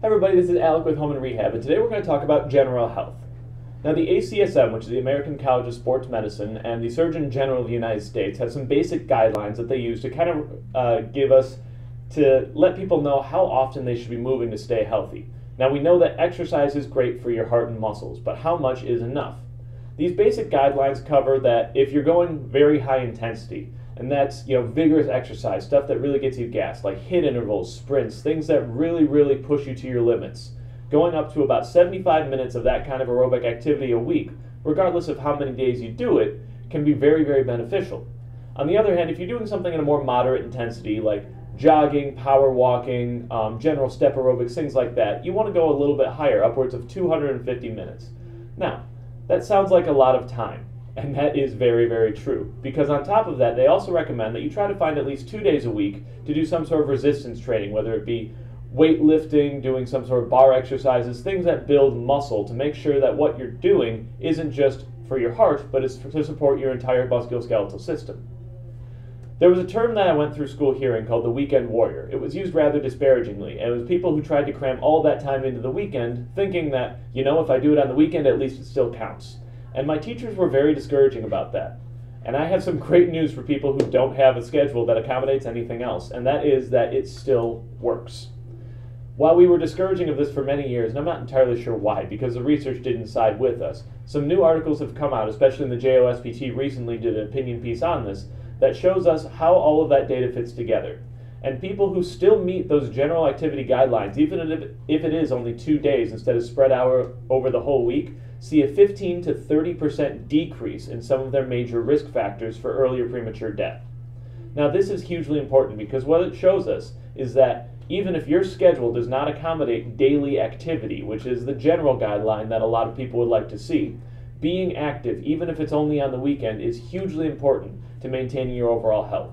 Hi everybody, this is Alec with Home and Rehab, and today we're going to talk about general health. Now the ACSM, which is the American College of Sports Medicine, and the Surgeon General of the United States have some basic guidelines that they use to kind of to let people know how often they should be moving to stay healthy. Now we know that exercise is great for your heart and muscles, but how much is enough? These basic guidelines cover that if you're going very high intensity, and that's vigorous exercise, stuff that really gets you gassed, like HIIT intervals, sprints, things that really push you to your limits. Going up to about 75 minutes of that kind of aerobic activity a week, regardless of how many days you do it, can be very beneficial. On the other hand, if you're doing something at a more moderate intensity, like jogging, power walking, general step aerobics, things like that, you want to go a little bit higher, upwards of 250 minutes. Now, that sounds like a lot of time. And that is very true, because on top of that, they also recommend that you try to find at least 2 days a week to do some sort of resistance training, whether it be weightlifting, doing some sort of bar exercises, things that build muscle to make sure that what you're doing isn't just for your heart, but it's to support your entire musculoskeletal system. There was a term that I went through school hearing called the weekend warrior. It was used rather disparagingly, and it was people who tried to cram all that time into the weekend, thinking that, if I do it on the weekend, at least it still counts. And my teachers were very discouraging about that. And I have some great news for people who don't have a schedule that accommodates anything else, and that is that it still works. While we were discouraging of this for many years, and I'm not entirely sure why, because the research didn't side with us, some new articles have come out, especially in the JOSPT recently did an opinion piece on this, that shows us how all of that data fits together. And people who still meet those general activity guidelines, even if it is only 2 days instead of spread out over the whole week, see a 15 to 30% decrease in some of their major risk factors for early or premature death. Now this is hugely important because what it shows us is that even if your schedule does not accommodate daily activity, which is the general guideline that a lot of people would like to see, being active, even if it's only on the weekend, is hugely important to maintaining your overall health.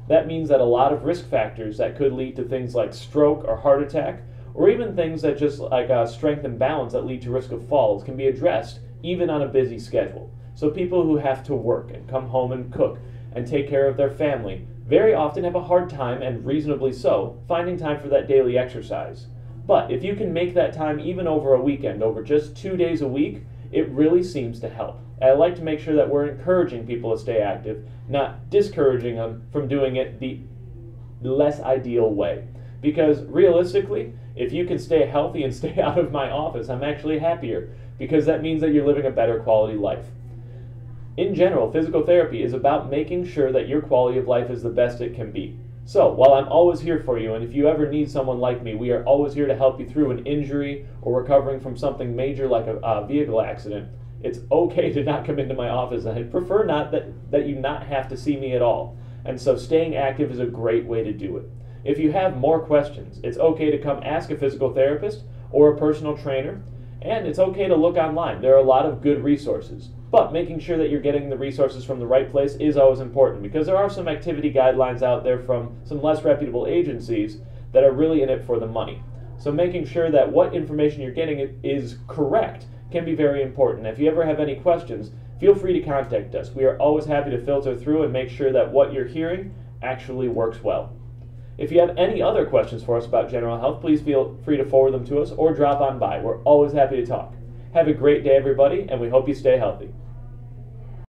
That means that a lot of risk factors that could lead to things like stroke or heart attack, or even things that just like strength and balance that lead to risk of falls, can be addressed even on a busy schedule. So people who have to work and come home and cook and take care of their family very often have a hard time, and reasonably so, finding time for that daily exercise. But if you can make that time even over a weekend, over just 2 days a week, it really seems to help. And I like to make sure that we're encouraging people to stay active, not discouraging them from doing it the less ideal way. Because realistically, if you can stay healthy and stay out of my office, I'm actually happier, because that means that you're living a better quality life. In general, physical therapy is about making sure that your quality of life is the best it can be. So, while I'm always here for you, and if you ever need someone like me, we are always here to help you through an injury or recovering from something major like a vehicle accident, it's okay to not come into my office, and I'd prefer not that you not have to see me at all. And so staying active is a great way to do it. If you have more questions, it's okay to come ask a physical therapist or a personal trainer, and it's okay to look online. There are a lot of good resources, but making sure that you're getting the resources from the right place is always important, because there are some activity guidelines out there from some less reputable agencies that are really in it for the money. So making sure that what information you're getting is correct can be very important. If you ever have any questions, feel free to contact us. We are always happy to filter through and make sure that what you're hearing actually works well. If you have any other questions for us about general health, please feel free to forward them to us or drop on by. We're always happy to talk. Have a great day, everybody, and we hope you stay healthy.